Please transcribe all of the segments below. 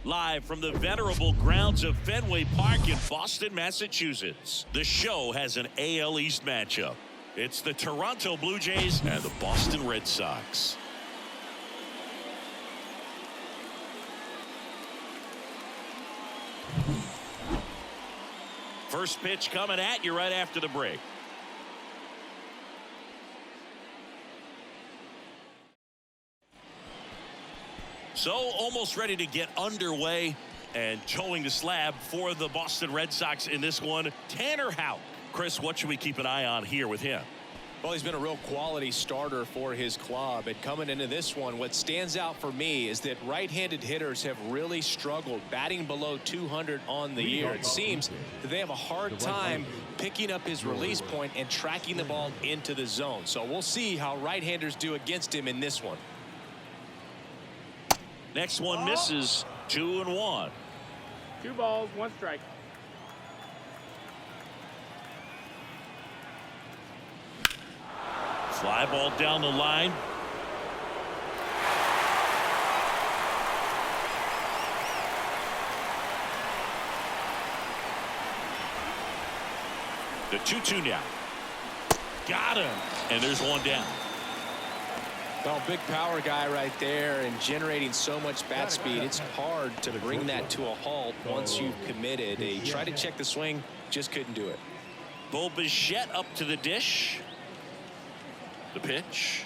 Live from the venerable grounds of Fenway Park in Boston, Massachusetts, the show has an AL East matchup. It's the Toronto Blue Jays and the Boston Red Sox. First pitch coming at you right after the break. So almost ready to get underway and towing the slab for the Boston Red Sox in this one, Tanner Houck. Chris, what should we keep an eye on here with him? Well, he's been a real quality starter for his club, and coming into this one, what stands out for me is that right-handed hitters have really struggled batting below 200 on the year. It seems that they have a hard time picking up his release point and tracking the ball into the zone. So we'll see how right-handers do against him in this one. Next one misses. 2-1. 2 balls, 1 strike. Fly ball down the line. The 2-2 now. Got him. And there's one down. Well, big power guy right there and generating so much bat speed. It's hard to bring that to a halt once you've committed. He tried to check the swing, just couldn't do it. Bo Bichette up to the dish. The pitch.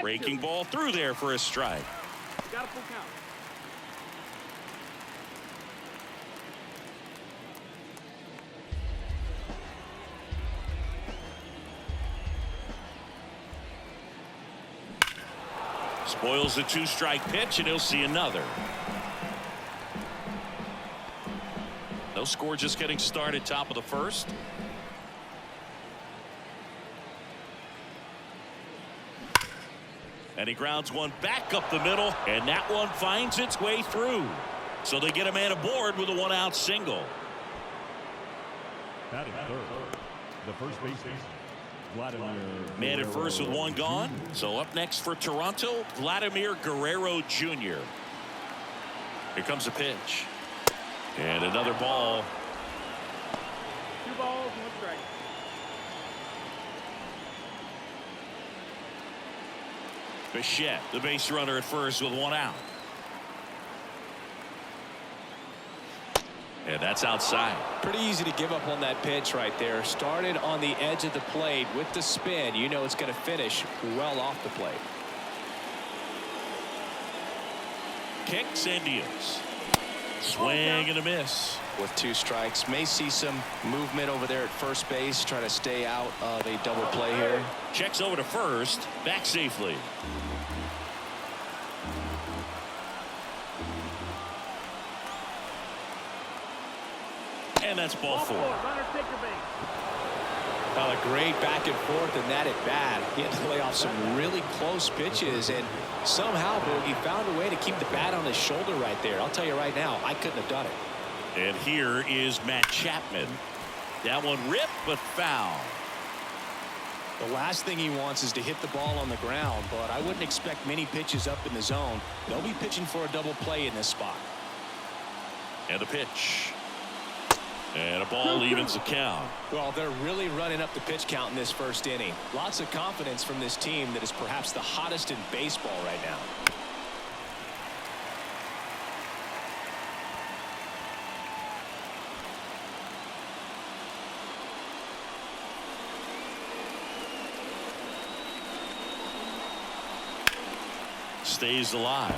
Breaking ball through there for a strike. Got a full count. Spoils the 2-strike pitch, and he'll see another. No score, just getting started, top of the first. And he grounds one back up the middle, and that one finds its way through. So they get a man aboard with a 1-out single. Batting third, the first baseman, Vladimir. Man at first with 1 gone. So up next for Toronto, Vladimir Guerrero Jr. Here comes the pitch. And another ball. 2 balls, 1 strike. Bichette, the base runner at first with 1 out. And that's outside. Pretty easy to give up on that pitch right there. Started on the edge of the plate with the spin. You know it's going to finish well off the plate. Kicks and deals. Swing and a miss. With 2 strikes, may see some movement over there at first base. Try to stay out of a double play here. Checks over to first. Back safely. And that's ball 4. Runner, take your base. Well, a great back and forth in that at bat. He had to lay off some really close pitches, and somehow Bogey found a way to keep the bat on his shoulder right there. I'll tell you right now, I couldn't have done it. And here is Matt Chapman. That one ripped but foul. The last thing he wants is to hit the ball on the ground, but I wouldn't expect many pitches up in the zone. They'll be pitching for a double play in this spot. And the pitch. And a ball evens the count. Well, they're really running up the pitch count in this first inning. Lots of confidence from this team that is perhaps the hottest in baseball right now. Stays alive.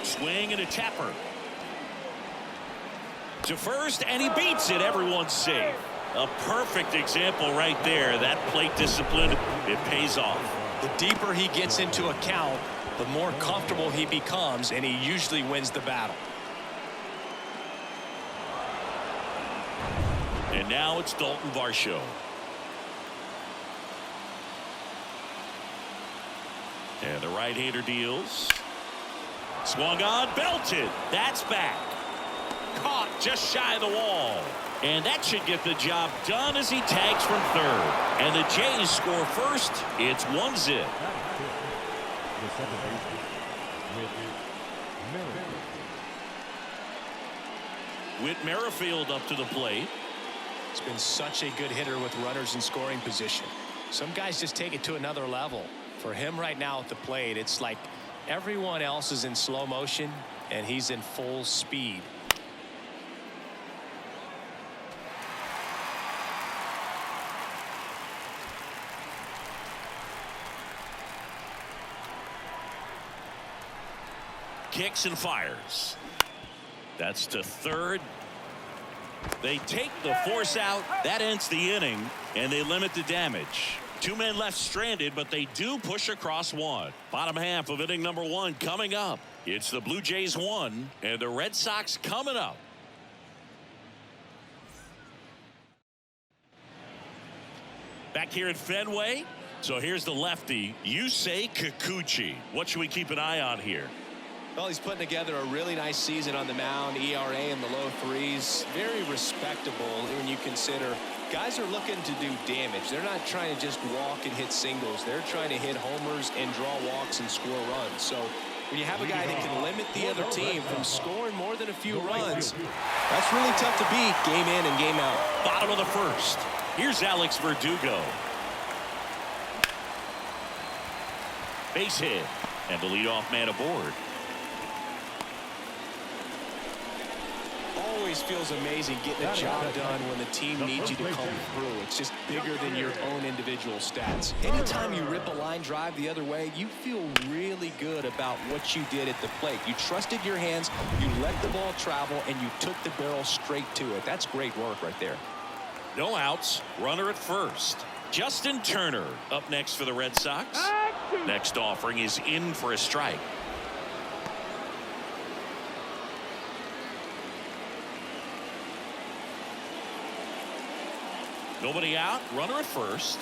Swing and a tapper. To first, and he beats it. Everyone's safe. A perfect example right there. That plate discipline, it pays off. The deeper he gets into a count, the more comfortable he becomes, and he usually wins the battle. And now it's Dalton Varsho. And the right-hander deals. Swung on, belted. That's back. caught just shy of the wall. And that should get the job done as he tags from third. And the Jays score first. It's 1-0. The second baseman, Whit Merrifield up to the plate. It's been such a good hitter with runners in scoring position. Some guys just take it to another level. For him right now at the plate, it's like everyone else is in slow motion and he's in full speed. Kicks and fires. That's to third. They take the force out. That ends the inning, and they limit the damage. 2 men left stranded, but they do push across one. Bottom half of inning number 1 coming up. It's the Blue Jays 1 and the Red Sox coming up. Back here at Fenway. So here's the lefty, Yusei Kikuchi. What should we keep an eye on here? Well, he's putting together a really nice season on the mound. ERA in the low 3s. Very respectable when you consider guys are looking to do damage. They're not trying to just walk and hit singles. They're trying to hit homers and draw walks and score runs. So when you have a guy that can limit the other team from scoring more than a few runs, that's really tough to beat game in and game out. Bottom of the first. Here's Alex Verdugo. Base hit. And the leadoff man aboard. Always feels amazing getting a job done when the team needs you to come through. It's just bigger than your own individual stats. Anytime you rip a line drive the other way, you feel really good about what you did at the plate. You trusted your hands, you let the ball travel, and you took the barrel straight to it. That's great work right there. No outs. Runner at first. Justin Turner up next for the Red Sox. Next offering is in for a strike. Nobody out. Runner at first.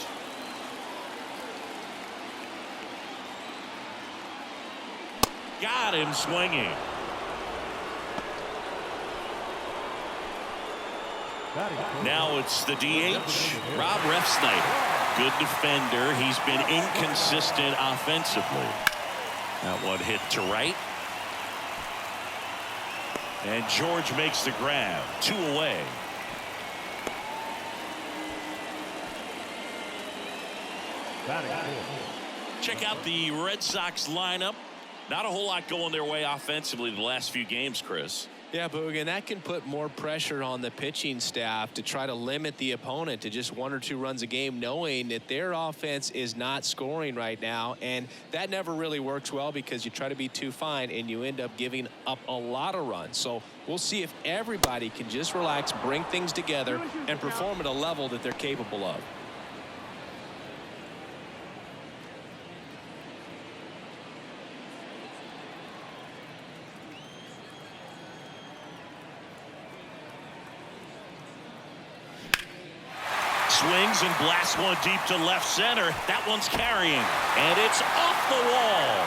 Got him swinging. Now it's the DH, Rob Refsnyder. Good defender. He's been inconsistent offensively. That one hit to right. And George makes the grab. 2 away. Check out the Red Sox lineup. Not a whole lot going their way offensively the last few games, Chris. Yeah, Boog, and that can put more pressure on the pitching staff to try to limit the opponent to just 1 or 2 runs a game, knowing that their offense is not scoring right now. And that never really works well because you try to be too fine and you end up giving up a lot of runs. So we'll see if everybody can just relax, bring things together, and perform at a level that they're capable of. Swings and blasts one deep to left center. That one's carrying. And it's off the wall.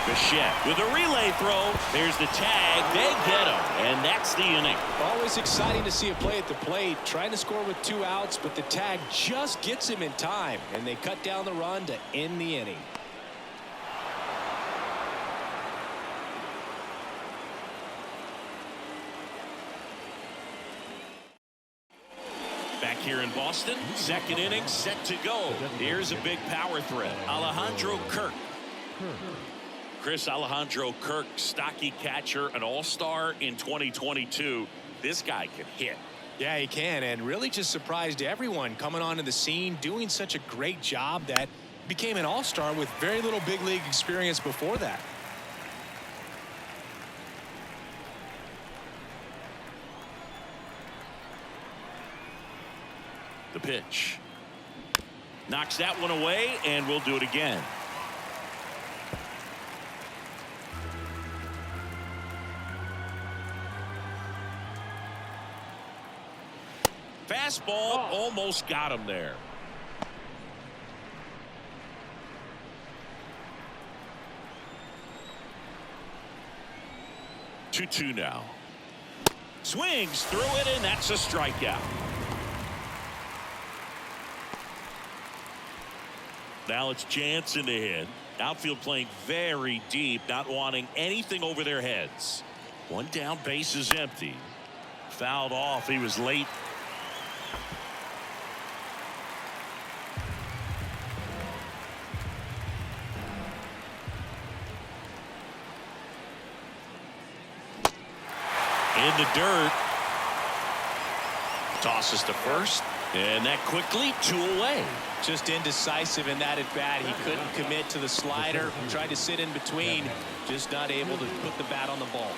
Bichette with a relay throw. There's the tag. They get him. And that's the inning. Always exciting to see a play at the plate. Trying to score with 2 outs, but the tag just gets him in time. And they cut down the run to end the inning. Back here in Boston, second inning set to go. Here's a big power threat. Alejandro Kirk. Chris, Alejandro Kirk, stocky catcher, an all-star in 2022. This guy can hit. Yeah, he can, and really just surprised everyone coming onto the scene, doing such a great job that became an all-star with very little big league experience before that. The pitch. Knocks that one away, and we'll do it again. Fastball almost got him there. 2-2 now. Swings through it, and that's a strikeout. Now it's Jansen to hit. Outfield playing very deep, not wanting anything over their heads. One down, base is empty. Fouled off. He was late. In the dirt. Tosses to first. And that quickly 2 away. Just indecisive in that at bat. He couldn't commit to the slider. Tried to sit in between. Just not able to put the bat on the ball.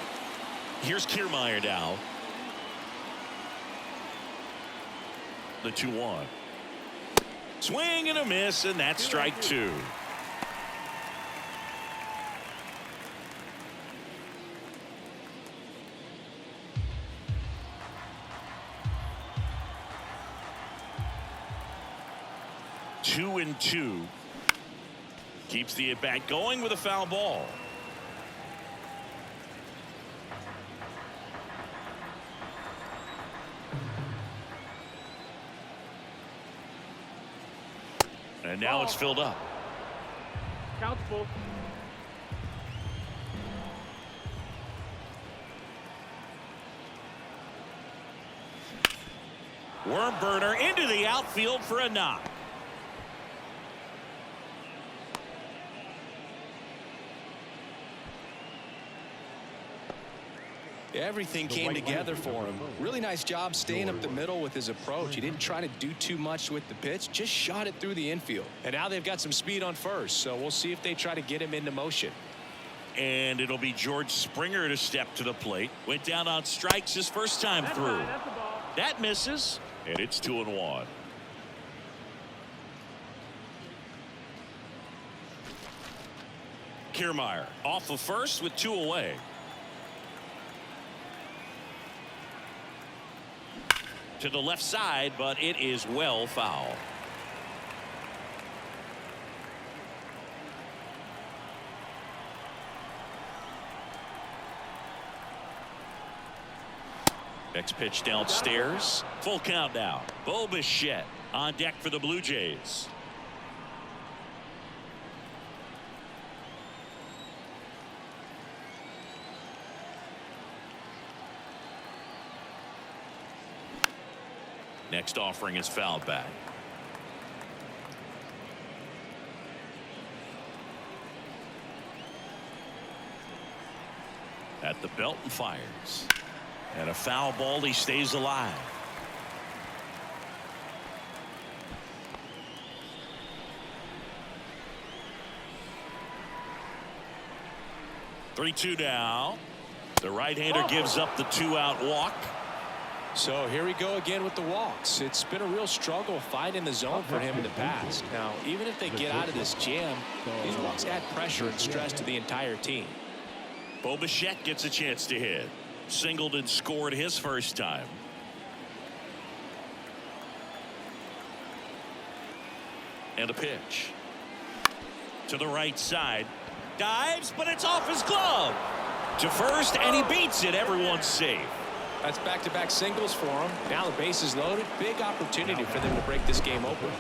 Here's Kiermaier now. The 2-1. Swing and a miss, and that's strike 2. Two and 2. Keeps the at bat going with a foul ball. And now it's filled up. Count's full. Worm burner into the outfield for a knock. Everything came together for him. Really nice job staying up the middle with his approach. He didn't try to do too much with the pitch, just shot it through the infield. And now they've got some speed on first, so we'll see if they try to get him into motion. And it'll be George Springer to step to the plate. Went down on strikes his first time That's through. high, that's the ball. That misses, and it's 2-1. Kiermaier off of first with 2 away. To the left side, but it is well foul. Next pitch downstairs. Full count now. Bo Bichette on deck for the Blue Jays. Next offering is fouled back. At the belt and fires. And a foul ball. He stays alive. Three-two now. The right-hander gives up the 2-out walk. So here we go again with the walks. It's been a real struggle finding the zone for him in the past. Now, even if they get out of this jam, these walks add pressure and stress to the entire team. Bo Bichette gets a chance to hit. Singled and scored his first time. And a pitch. To the right side. Dives, but it's off his glove. To first, and he beats it. Everyone's safe. That's back-to-back singles for him. Now the base is loaded. Big opportunity for them to break this game open.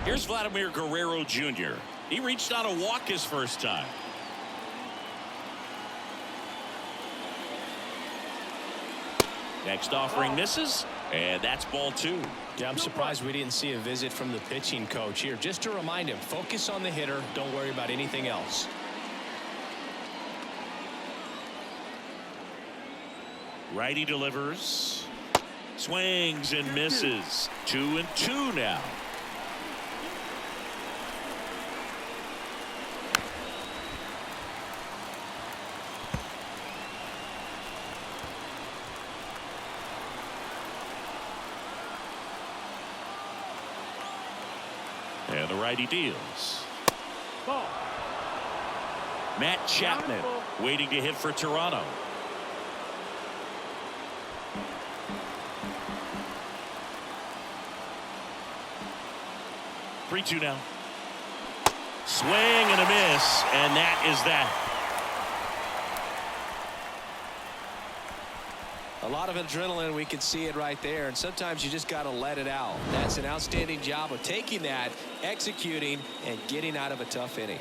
Here's Vladimir Guerrero Jr. He reached on a walk his first time. Next offering misses, and that's ball 2. Yeah, I'm surprised we didn't see a visit from the pitching coach here. Just to remind him, focus on the hitter. Don't worry about anything else. Righty delivers. Swings and misses. 2-2 now. And the righty deals. Ball. Matt Chapman waiting to hit for Toronto. 3-2 now. Swing and a miss, and that is that. A lot of adrenaline, we can see it right there, and sometimes you just got to let it out. That's an outstanding job of taking that, executing, and getting out of a tough inning.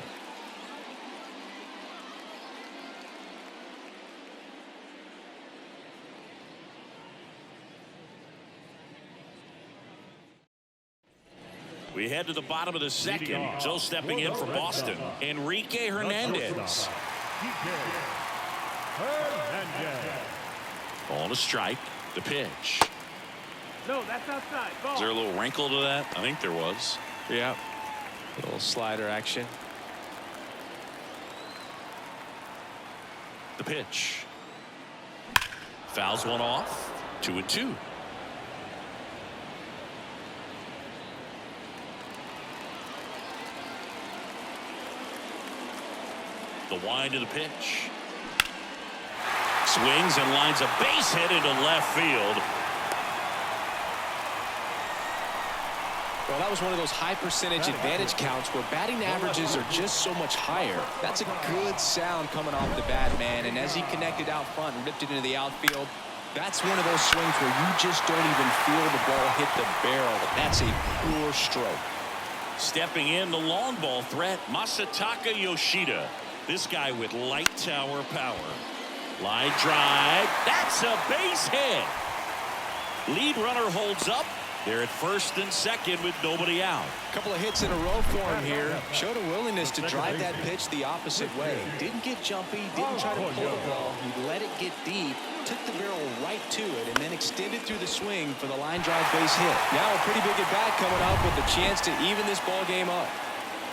We head to the bottom of the second. So stepping in for Boston, Enrique Hernandez. Ball to strike. The pitch. No, that's outside. Ball. Is there a little wrinkle to that? I think there was. Yeah. A little slider action. The pitch. Fouls one off. 2-2. The wind of the pitch. Swings and lines a base hit into left field. Well, that was one of those high percentage advantage counts where batting averages are just so much higher. That's a good sound coming off the bat, man. And as he connected out front and ripped it into the outfield, that's one of those swings where you just don't even feel the ball hit the barrel. That's a poor stroke. Stepping in, the long ball threat, Masataka Yoshida. This guy with light tower power. Line drive. That's a base hit. Lead runner holds up. They're at first and second with nobody out. A couple of hits in a row for him here. Showed a willingness to drive that pitch the opposite way. Didn't get jumpy, didn't try to pull the ball. He let it get deep, took the barrel right to it, and then extended through the swing for the line drive base hit. Now a pretty big at bat coming up with the chance to even this ball game up.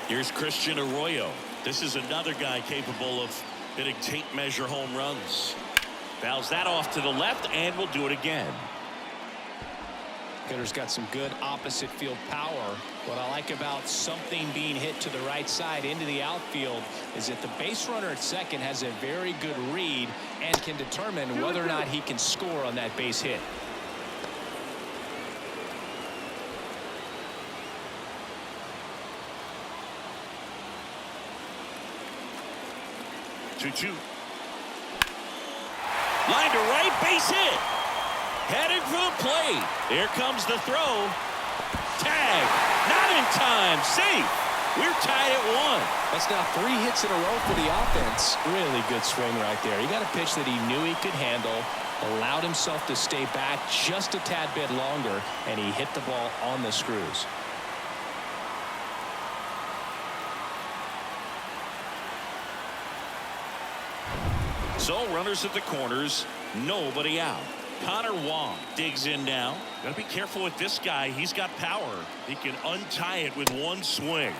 Here's Christian Arroyo. This is another guy capable of hitting tape measure home runs. Fouls that off to the left and will do it again. Hitter's got some good opposite field power. What I like about something being hit to the right side into the outfield is that the base runner at second has a very good read and can determine whether or not he can score on that base hit. Two. Line to right, base hit. Headed for the plate. Here comes the throw. Tag. Not in time. Safe. We're tied at 1. That's now 3 hits in a row for the offense. Really good swing right there. He got a pitch that he knew he could handle, allowed himself to stay back just a tad bit longer, and he hit the ball on the screws. So runners at the corners, nobody out. Connor Wong digs in now. Gotta be careful with this guy. He's got power. He can untie it with one swing.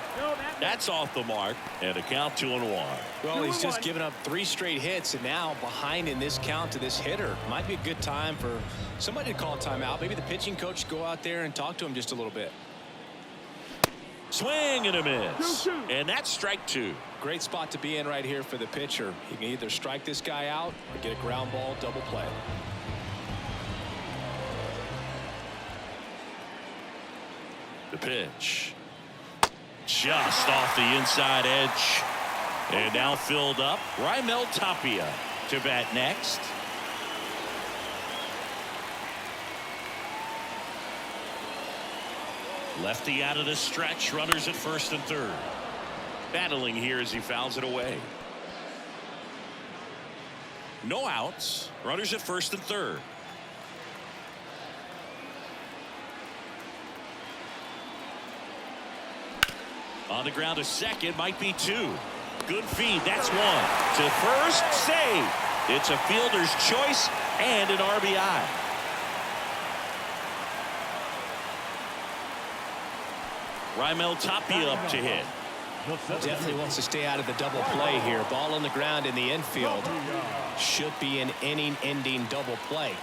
That's off the mark, and a count 2-1. Well, he's just given up 3 straight hits, and now behind in this count to this hitter. Might be a good time for somebody to call a timeout. Maybe the pitching coach go out there and talk to him just a little bit. Swing and a miss. And that's strike 2. Great spot to be in right here for the pitcher. He can either strike this guy out or get a ground ball double play. The pitch. Just off the inside edge. And now filled up. Raimel Tapia to bat next. Lefty out of the stretch. Runners at first and third. Battling here as he fouls it away. No outs. Runners at first and third. On the ground to second, might be 2. Good feed. That's 1. To first, save. It's a fielder's choice and an RBI. Raimel Tapia up to hit. Definitely wants to stay out of the double play here. Ball on the ground in the infield. Should be an inning-ending double play.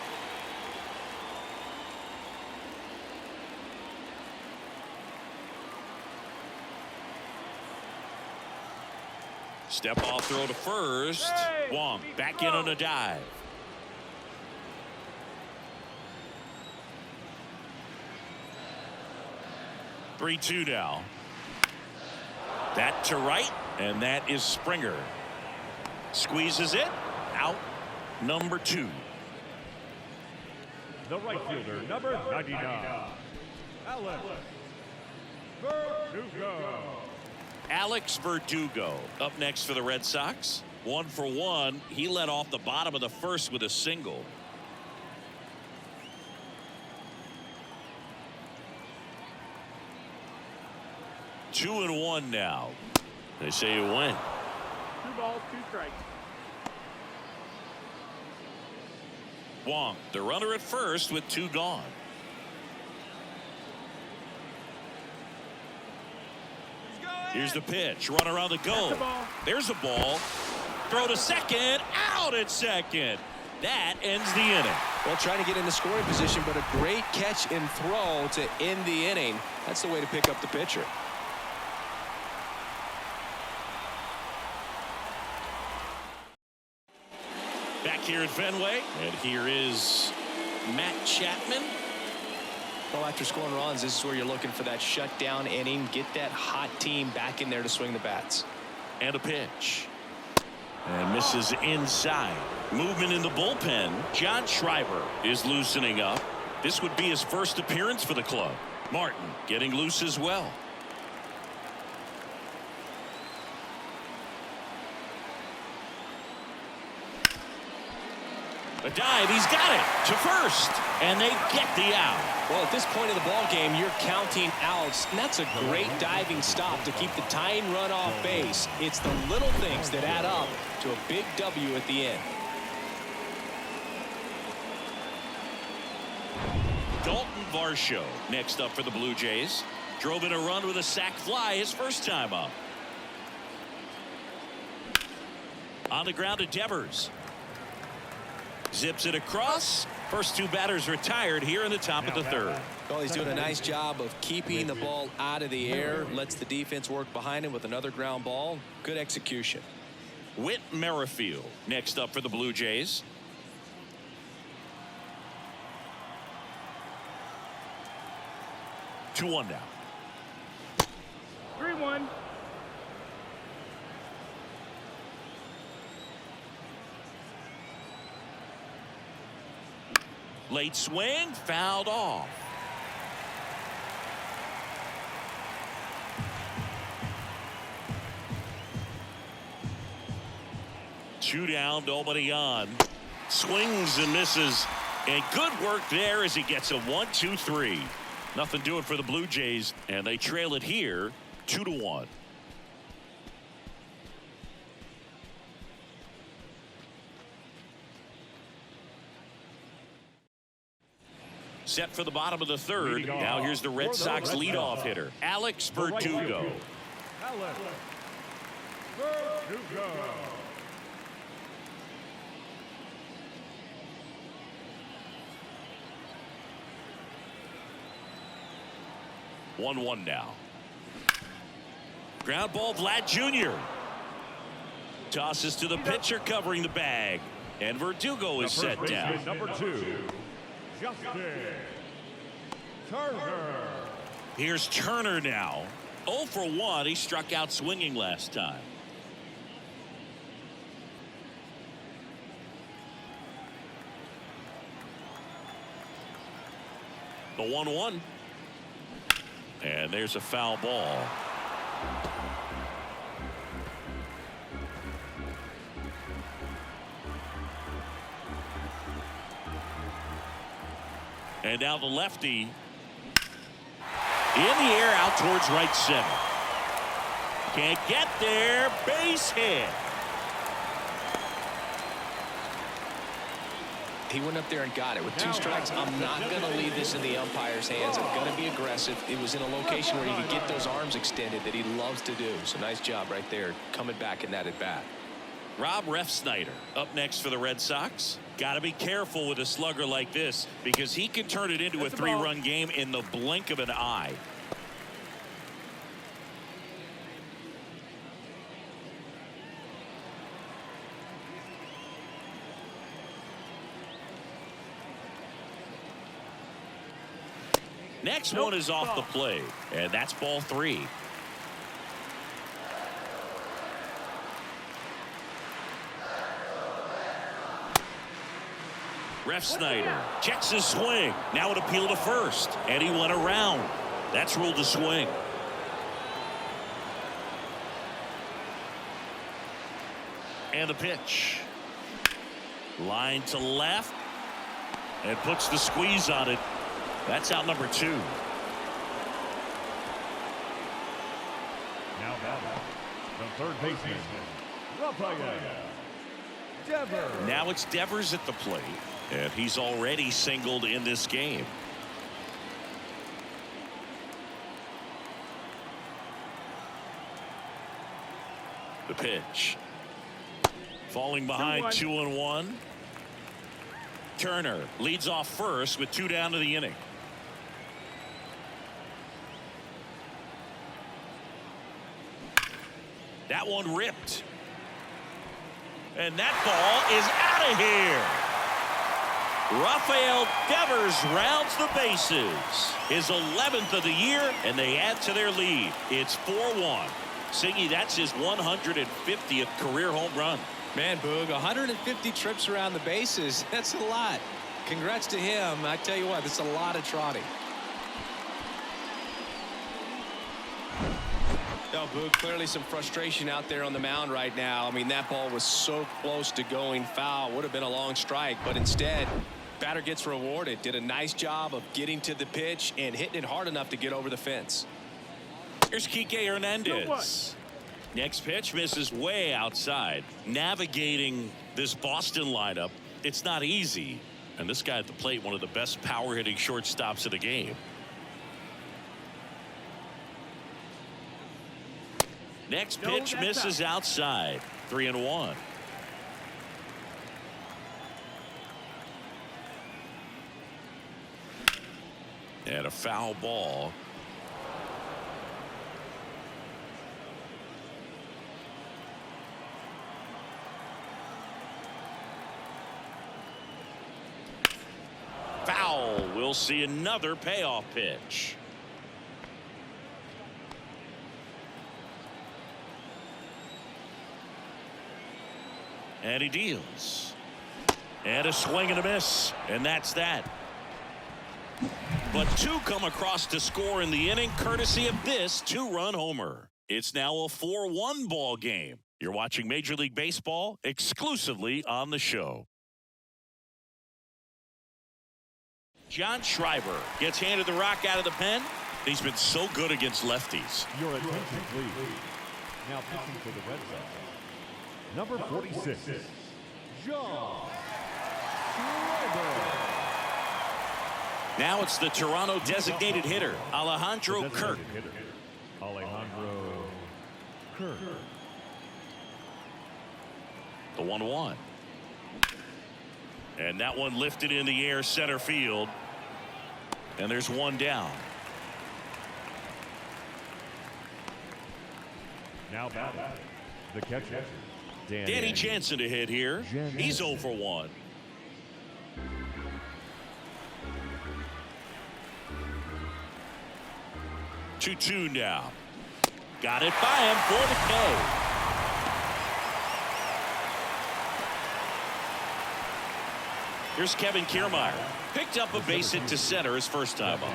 Step off throw to first. Wong back in on a dive. Three-two now. That to right, and that is Springer. Squeezes it out. Number 2. The right fielder, number 99, Alex Verdugo. Alex Verdugo up next for the Red Sox. 1 for 1. He led off the bottom of the first with a single. Two and 1 now. They say you win. 2 balls, 2 strikes. Wong, the runner at first with 2 gone. Here's the pitch. Runner on the go. There's a ball. Throw to second. Out at second. That ends the inning. Well, trying to get into scoring position, but a great catch and throw to end the inning. That's the way to pick up the pitcher. Back here at Fenway, and here is Matt Chapman. Well, after scoring runs, this is where you're looking for that shutdown inning. Get that hot team back in there to swing the bats. And a pitch. And misses inside. Movement in the bullpen. John Schreiber is loosening up. This would be his first appearance for the club. Martin getting loose as well. A dive, he's got it to first, and they get the out. Well, at this point in the ball game, you're counting outs, and that's a great diving stop to keep the tying run off base. It's the little things that add up to a big W at the end. Dalton Varsho next up for the Blue Jays. Drove in a run with a sac fly his first time up. On the ground to Devers. Zips it across. First 2 batters retired here in the top of the 3rd. Well, he's doing a nice job of keeping the ball out of the air. Lets the defense work behind him with another ground ball. Good execution. Whit Merrifield next up for the Blue Jays. Two one now. 3-1. Late swing, fouled off. Two down, nobody on. Swings and misses. And good work there as he gets a 1-2-3. Nothing doing for the Blue Jays, and they trail it here 2-1. Set for the bottom of the 3rd. Now here's the Red Sox leadoff hitter, Alex Verdugo. Alex Verdugo. One now. Ground ball, Vlad Jr. Tosses to the pitcher covering the bag. And Verdugo is set down. Number 2, Justin Turner. Here's Turner now. 0 for 1. He struck out swinging last time. The 1-1. And there's a foul ball. And now the lefty in the air out towards right center. Can't get there. Base hit. He went up there and got it. With 2 strikes, I'm not going to leave this in the umpire's hands. I'm going to be aggressive. It was in a location where he could get those arms extended that he loves to do. So nice job right there coming back in that at bat. Rob Refsnyder up next for the Red Sox. Got to be careful with a slugger like this because he can turn it into a 3-run game in the blink of an eye. Next one is off the plate, and that's ball 3. Ref Snyder checks his swing. Now an appeal to first, and he went around. That's ruled a swing. And the pitch. Line to left. And puts the squeeze on it. That's out number 2. Now batting, the third baseman, Rafael Devers. Now it's Devers at the plate. And he's already singled in this game. The pitch. Falling behind 2-1. Turner leads off first with 2 down to the inning. That one ripped. And that ball is out of here. Rafael Devers rounds the bases. His 11th of the year, and they add to their lead. It's 4-1. Siggy, that's his 150th career home run. Man, Boog, 150 trips around the bases. That's a lot. Congrats to him. I tell you what, that's a lot of trotting. No, Boog, clearly some frustration out there on the mound right now. I mean, that ball was so close to going foul. Would have been a long strike, but instead, batter gets rewarded. Did a nice job of getting to the pitch and hitting it hard enough to get over the fence. Here's Kike Hernandez. Next pitch misses way outside. Navigating this Boston lineup, it's not easy. And this guy at the plate, one of the best power hitting shortstops of the game. Next pitch misses outside. 3-1. And a foul ball. Foul. We'll see another payoff pitch. And he deals. And a swing and a miss. And that's that. But 2 come across to score in the inning, courtesy of this 2-run homer. It's now a 4-1 ball game. You're watching Major League Baseball exclusively on the show. John Schreiber gets handed the rock out of the pen. He's been so good against lefties. Your attention, please. Now pitching for the Red Sox, number 46, John Schreiber. Now it's the Toronto designated hitter, Alejandro Kirk. Alejandro Kirk. The 1-1. And that one lifted in the air center field. And there's 1 down. Now batting, the catcher, Danny Jansen to hit here. He's 0 for 1. Two now. Got it by him for the K. Here's Kevin Kiermaier. Picked up a base hit to center his first time up.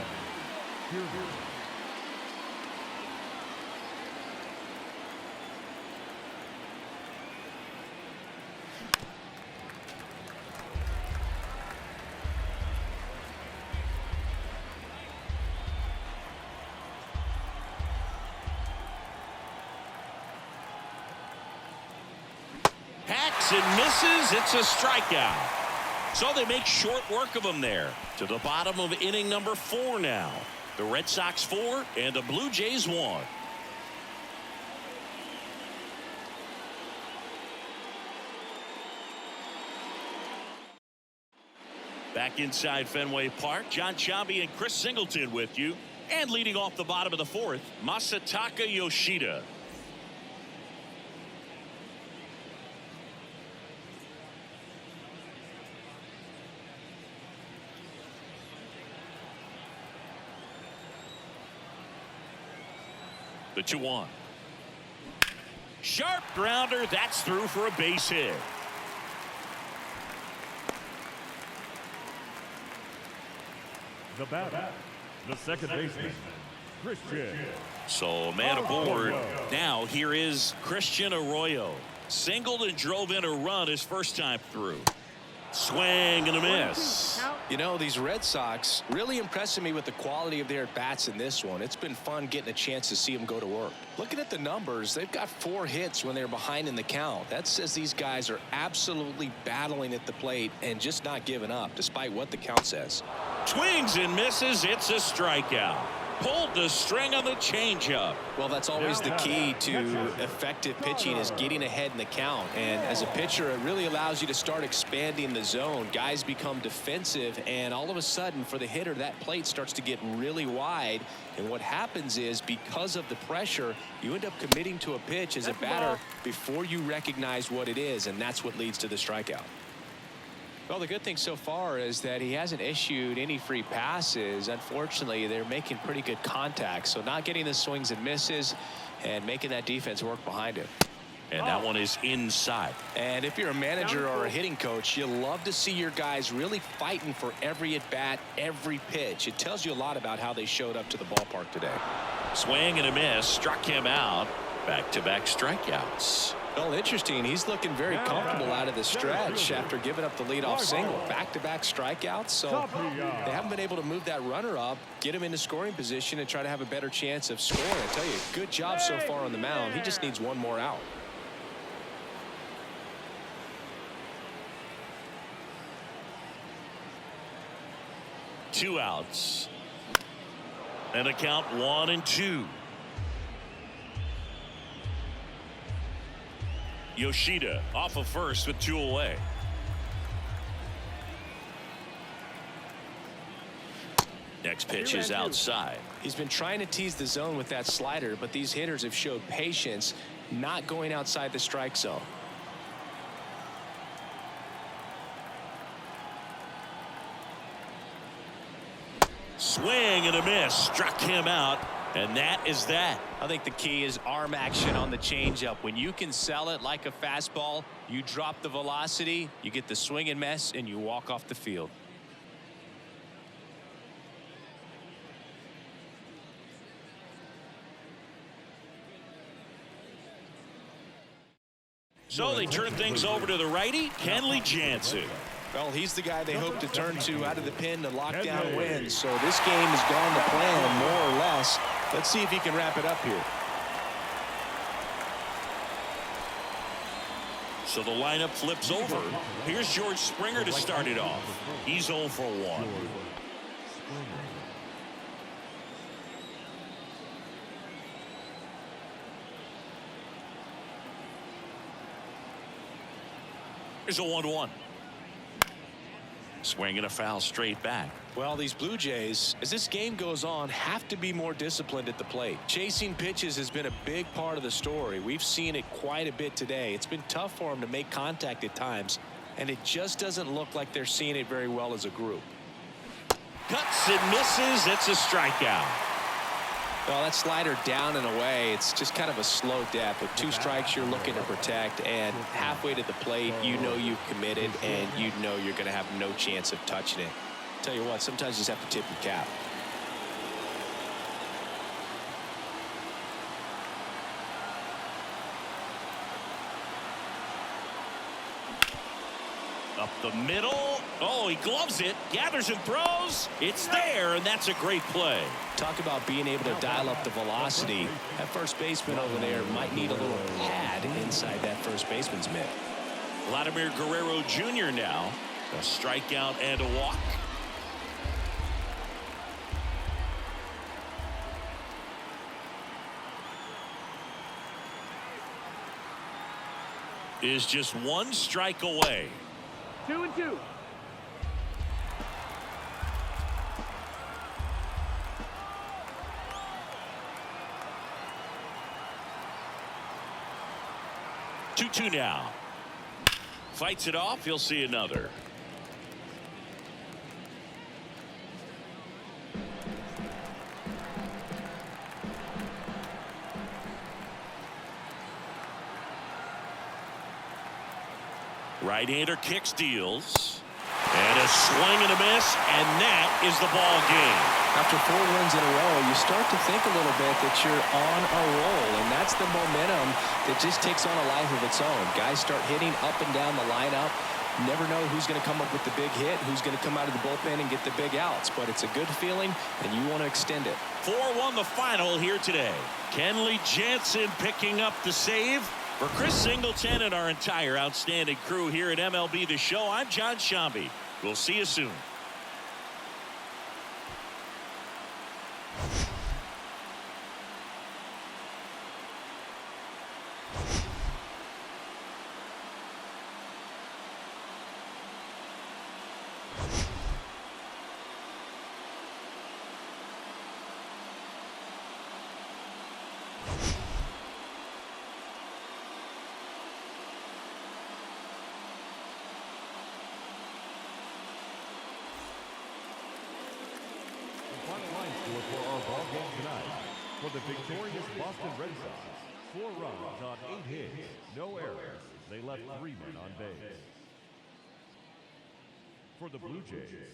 Hacks and misses. It's a strikeout. So they make short work of him there. To the bottom of inning number 4 now. The Red Sox 4 and the Blue Jays 1. Back inside Fenway Park, John Chambi and Chris Singleton with you. And leading off the bottom of the 4th, Masataka Yoshida. The 2-1. Sharp grounder. That's through for a base hit. The batter, the second baseman, Christian. So man aboard. Now here is Christian Arroyo. Singled and drove in a run his first time through. Swing and a miss. You know, these Red Sox really impressing me with the quality of their bats in this one. It's been fun getting a chance to see them go to work. Looking at the numbers, they've got 4 hits when they're behind in the count. That says these guys are absolutely battling at the plate and just not giving up despite what the count says. Swings and misses. It's a strikeout. Pulled the string on the changeup. Well, that's always the key to effective pitching, is getting ahead in the count. And as a pitcher, it really allows you to start expanding the zone. Guys become defensive, and all of a sudden for the hitter, that plate starts to get really wide. And what happens is, because of the pressure, you end up committing to a pitch as a batter before you recognize what it is, and that's what leads to the strikeout. Well, the good thing so far is that he hasn't issued any free passes. Unfortunately, they're making pretty good contact, so not getting the swings and misses and making that defense work behind it. And that one is inside. And if you're a manager or a hitting coach, you love to see your guys really fighting for every at-bat, every pitch. It tells you a lot about how they showed up to the ballpark today. Swing and a miss. Struck him out. Back-to-back strikeouts. Well, interesting. He's looking very comfortable out of the stretch after giving up the leadoff single. Back-to-back strikeouts, so they haven't been able to move that runner up, get him into scoring position, and try to have a better chance of scoring. I tell you, good job so far on the mound. He just needs one more out. Two outs. And a count 1-2. Yoshida off of first with 2 away. Next pitch is outside. He's been trying to tease the zone with that slider, but these hitters have showed patience, not going outside the strike zone. Swing and a miss. Struck him out. And that is that. I think the key is arm action on the changeup. When you can sell it like a fastball, you drop the velocity, you get the swing and miss, and you walk off the field. So they turn things over to the righty, Kenley Jansen. Well, he's the guy they hope to turn to out of the pen to lock down wins. So this game has gone to plan, more or less. Let's see if he can wrap it up here. So the lineup flips over. Here's George Springer to start it off. He's 0 for 1. Here's a 1-1. Swing and a foul straight back. Well, these Blue Jays, as this game goes on, have to be more disciplined at the plate. Chasing pitches has been a big part of the story. We've seen it quite a bit today. It's been tough for them to make contact at times, and it just doesn't look like they're seeing it very well as a group. Cuts and misses. It's a strikeout. Well, that slider down and away, it's just kind of a slow death. With 2 strikes you're looking to protect, and halfway to the plate, you know you've committed, and you know you're going to have no chance of touching it. Tell you what, sometimes you just have to tip your cap. Up the middle. Oh, he gloves it, gathers and throws. It's there, and that's a great play. Talk about being able to dial up the velocity. That first baseman over there might need a little pad inside that first baseman's mitt. Vladimir Guerrero Jr. now. A strikeout and a walk. Is just 1 strike away. 2-2. Two now. Fights it off. He'll see another. Right-hander kicks, deals. And a swing and a miss, and that is the ball game. After 4 wins in a row, you start to think a little bit that you're on a roll, and that's the momentum that just takes on a life of its own. Guys start hitting up and down the lineup. Never know who's going to come up with the big hit, who's going to come out of the bullpen and get the big outs, but it's a good feeling, and you want to extend it. 4-1 the final here today. Kenley Jansen picking up the save. For Chris Singleton and our entire outstanding crew here at MLB The Show, I'm John Shambi. We'll see you soon. Final line score for our ball game tonight. For the victorious Boston Red Sox, 4 runs on 8 hits, no errors. They left 3 men on base. For the Blue Jays,